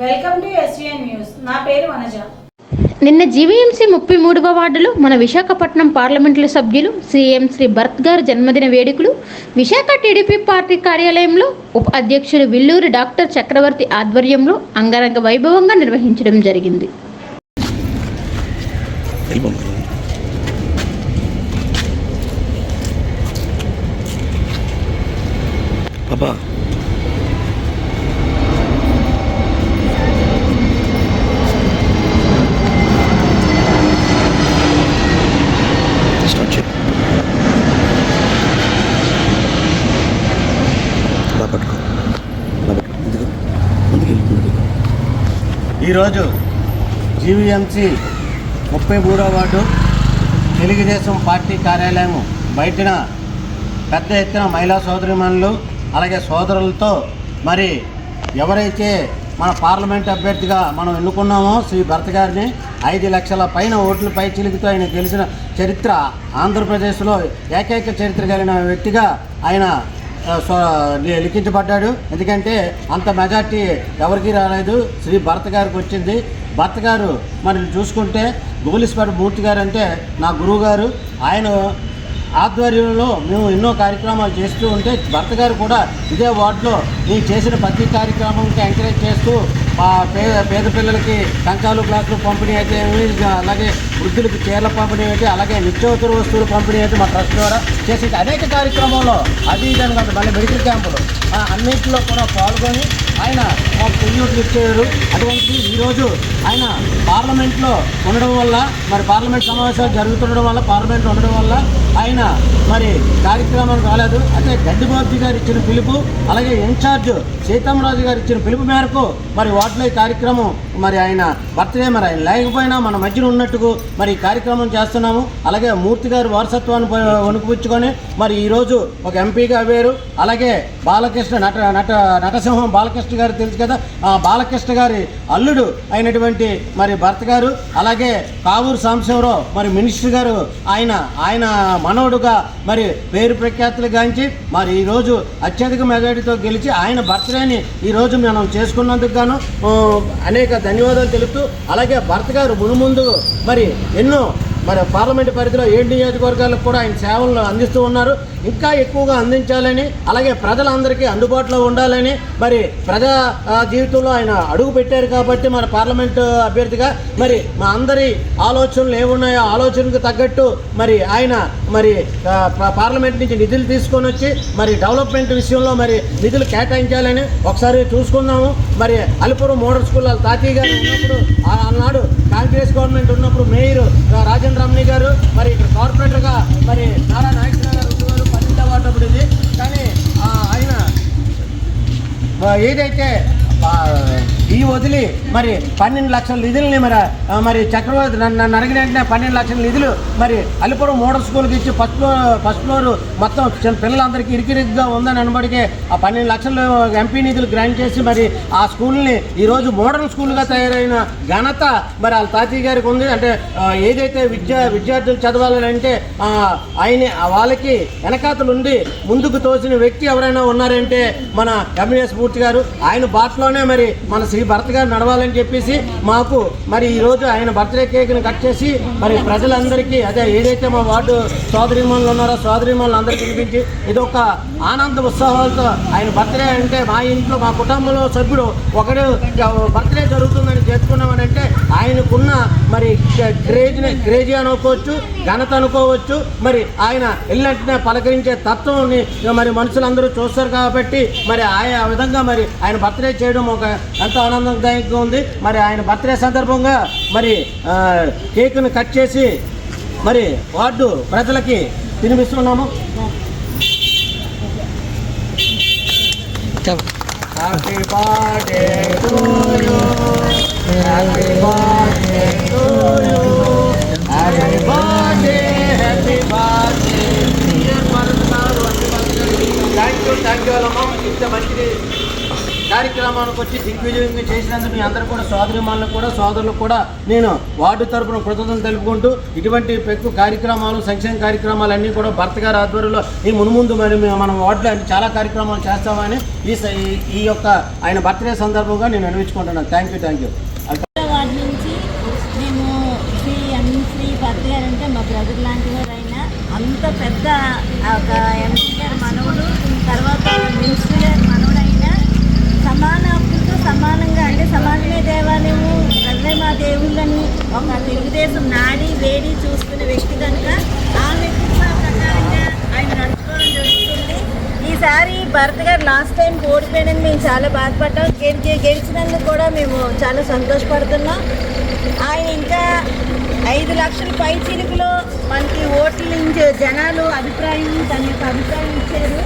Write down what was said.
Welcome to SVN news. నా పేరు వనజ. నిన్న జీవీఎంసీ 33వ వార్డులో మన విశాఖపట్నం పార్లమెంటు సభ్యులు శ్రీ భరత్ గారి జన్మదిన వేడుకలు విశాఖ టీడీపీ పార్టీ కార్యాలయంలో ఉప అధ్యక్షుడు విల్లూరి డాక్టర్ చక్రవర్తి ఆధ్వర్యంలో అంగరంగ వైభవంగా నిర్వహించడం జరిగింది. ఈరోజు జీవీఎంసీ 33వ వార్డు తెలుగుదేశం పార్టీ కార్యాలయం బయటన పెద్ద ఎత్తున మహిళా సోదరిమణులు అలాగే సోదరులతో మరి ఎవరైతే మన పార్లమెంట్ అభ్యర్థిగా మనం ఎన్నుకున్నామో శ్రీ భరత్ గారిని 5 లక్షల పైన ఓట్ల పై చిలుకుతో ఆయన గెలిచిన చరిత్ర ఆంధ్రప్రదేశ్లో ఏకైక చరిత్ర కలిగిన వ్యక్తిగా ఆయన లిఖించబడ్డాడు. ఎందుకంటే అంత మెజార్టీ ఎవరికి రాలేదు, శ్రీ భరత్ గారికి వచ్చింది. భరత్ గారు మరి చూసుకుంటే గోలిస్పాటి మూర్తి గారు అంటే నా గురువు గారు. ఆయన ఆధ్వర్యంలో మేము ఎన్నో కార్యక్రమాలు చేస్తూ ఉంటే భరత్ గారు కూడా ఇదే వార్డులో నేను చేసిన ప్రతి కార్యక్రమంకి ఎంకరేజ్ చేస్తూ పేద పిల్లలకి కంచాలు గ్లాసులు పంపిణీ అయితే, అలాగే వృద్ధులకి చీరల పంపిణీ అయితే, అలాగే నిత్యావసర వస్తువులు పంపిణీ అయితే మా ట్రస్ట్ ద్వారా చేసే అనేక కార్యక్రమాల్లో అది ఇదని కాదు, మళ్ళీ మెడికల్ క్యాంపులు అన్నింటిలో కూడా పాల్గొని ఆయన మాకు పెన్యూట్లు ఇచ్చారు. అటువంటి ఈరోజు ఆయన పార్లమెంట్లో ఉండడం వల్ల, మరి పార్లమెంట్ సమావేశాలు జరుగుతుండడం వల్ల, పార్లమెంట్లో ఉండడం వల్ల ఆయన మరి కార్యక్రమం రాలేదు. అయితే గడ్డిబాబు గారు ఇచ్చిన పిలుపు, అలాగే ఇన్ఛార్జ్ సీతారామరాజు గారు ఇచ్చిన పిలుపు మేరకు మరి వాటిలో ఈ కార్యక్రమం మరి ఆయన బర్త్డే మరి ఆయన లేకపోయినా మన మధ్యన ఉన్నట్టుకు మరి ఈ కార్యక్రమం చేస్తున్నాము. అలాగే మూర్తి గారు వారసత్వాన్ని వణుకుపుచ్చుకొని మరి ఈరోజు ఒక ఎంపీగా అయ్యారు. అలాగే బాలకృష్ణ నటసింహం బాలకృష్ణ గారు తెలుసు కదా, బాలకృష్ణ గారి అల్లుడు అయినటువంటి మరి భరత్ గారు, అలాగే కావూరు సాంబశివరావు మరి మినిస్టర్ గారు ఆయన మనవడుగా మరి పేరు ప్రఖ్యాతులు గాంచి మరి ఈరోజు అత్యధిక మెజారిటీతో గెలిచి ఆయన బర్త్డేని ఈరోజు మనం చేసుకున్నందుకు గాను అనేక ధన్యవాదాలు తెలుపుతూ, అలాగే భరత్ గారు మునుముందు మరి ఎన్నో మరి పార్లమెంటు పరిధిలో 7 నియోజకవర్గాలకు కూడా ఆయన సేవలను అందిస్తూ ఉన్నారు. ఇంకా ఎక్కువగా అందించాలని, అలాగే ప్రజలందరికీ అందుబాటులో ఉండాలని మరి ప్రజా జీవితంలో ఆయన అడుగు పెట్టారు. కాబట్టి మన పార్లమెంటు అభ్యర్థిగా మరి మా అందరి ఆలోచనలు ఏమున్నాయో ఆలోచనకు తగ్గట్టు మరి ఆయన మరి పార్లమెంట్ నుంచి నిధులు తీసుకొని వచ్చి మరి డెవలప్మెంట్ విషయంలో మరి నిధులు కేటాయించాలని ఒకసారి చూసుకుందాము. మరి అలిపురం మోడల్ స్కూల్ తాతయ్య గారు ఉన్నప్పుడు ఆనాడు కాంగ్రెస్ గవర్నమెంట్ ఉన్నప్పుడు మేయర్ రాజేంద్ర రమణి గారు, మరి ఇక్కడ కార్పొరేటర్గా మరి నారా నాగేశ్వర గారు ఉండేవారు 12వ వార్డు అప్పుడు ఇది. కానీ ఆయన ఏదైతే ఈ వదిలి మరి 12 లక్షల నిధులని మరి చక్రవర్తి నన్ను అడిగిన వెంటనే 12 లక్షల నిధులు మరి అలిపురం మోడల్ స్కూల్కి ఇచ్చి ఫస్ట్ ఫ్లోర్ మొత్తం పిల్లలందరికీ ఇరికిరిగ్గా ఉందని అనబడికే ఆ 12 లక్షలు ఎంపీ నిధులు గ్రాంట్ చేసి మరి ఆ స్కూల్ని ఈరోజు మోడల్ స్కూల్గా తయారైన ఘనత మరి వాళ్ళ తాతయ్య గారికి ఉంది. అంటే ఏదైతే విద్యార్థులు చదవాలని అంటే ఆయన వాళ్ళకి వెనకాతలుండి ముందుకు తోసిన వ్యక్తి ఎవరైనా ఉన్నారంటే మన ఎంఎస్ మూర్తి గారు. ఆయన బాటలోనే మరి మన శ్రీ భరత్ గారు నడవాలని చెప్పేసి మాకు మరి ఈరోజు ఆయన బర్త్డే కేక్ని కట్ చేసి మరి ప్రజలందరికీ అదే ఏదైతే మా వార్డు సోదరిమణులు ఉన్నారో సోదరిమణులు అందరికీ వినిపించి ఇదొక ఆనంద ఉత్సవాలతో ఆయన బర్త్డే అంటే మా ఇంట్లో మా కుటుంబంలో సభ్యుడు ఒకడు బర్త్డే జరుగుతుందని చెప్పుకున్నామని అంటే ఆయనకున్న మరి క్రేజీ అనుకోవచ్చు, ఘనత అనుకోవచ్చు. మరి ఆయన వెళ్ళినట్టునే పలకరించే తత్వంని మరి మనుషులందరూ చూస్తారు. కాబట్టి మరి ఆ విధంగా మరి ఆయన బర్త్డే చేయడం ఒక ఎంతో ఆనందదాయకంగా ఉంది. మరి ఆయన బర్త్డే సందర్భంగా మరి కేక్ను కట్ చేసి మరి వార్డు ప్రజలకి తినిపిస్తున్నాము. Happy birthday to you, happy birthday to you, happy birthday, happy birthday dear Bharat garu. Thank you అమ్మా. ఇంత మంచిది కార్యక్రమానికి వచ్చి దిగ్విజయంగా చేసినందుకు మీ అందరూ కూడా సోదరిమాలకు కూడా సోదరులకు కూడా నేను వార్డు తరపున కృతజ్ఞతలు తెలుపుకుంటూ ఇటువంటి పెక్కు కార్యక్రమాలు సంక్షేమ కార్యక్రమాలు అన్నీ కూడా భర్త గారి ఆధ్వర్యంలో ఈ మున్ముందు మరి మనం వార్డులో అంటే చాలా కార్యక్రమాలు చేస్తామని ఈ యొక్క ఆయన బర్త్డే సందర్భంగా నేను అనిపించుకుంటున్నాను. Thank you. వార్డు నుంచి మేము శ్రీ భర్త గారు అంటే మా బ్రదర్ లాంటి వారు అయినా అంత పెద్ద ఒక ఎంపీ గారు మనవుడు, తర్వాత మినిస్టర్ గారు మనవుడు అయినా సమాన హక్కులతో సమానంగా అంటే సమాజమే దేవాలయము ప్రజలే మా దేవుళ్ళని ఒక తెలుగుదేశం నాడి వేడి చూస్తున్న వ్యక్తి కనుక ఆ వ్యక్తిత్వ ప్రకారంగా ఆయన నడుచుకోవడం జరుగుతుంది. ఈసారి భరత్ గారు లాస్ట్ టైం ఓడిపోయినందుకు మేము చాలా బాధపడ్డాం. గెలిచినందుకు కూడా మేము చాలా సంతోషపడుతున్నాం. ఆయన ఇంకా 5 లక్షల పై చిలుకులో మనకి ఓట్లు జనాలు తన యొక్క అభిప్రాయం ఇచ్చారు.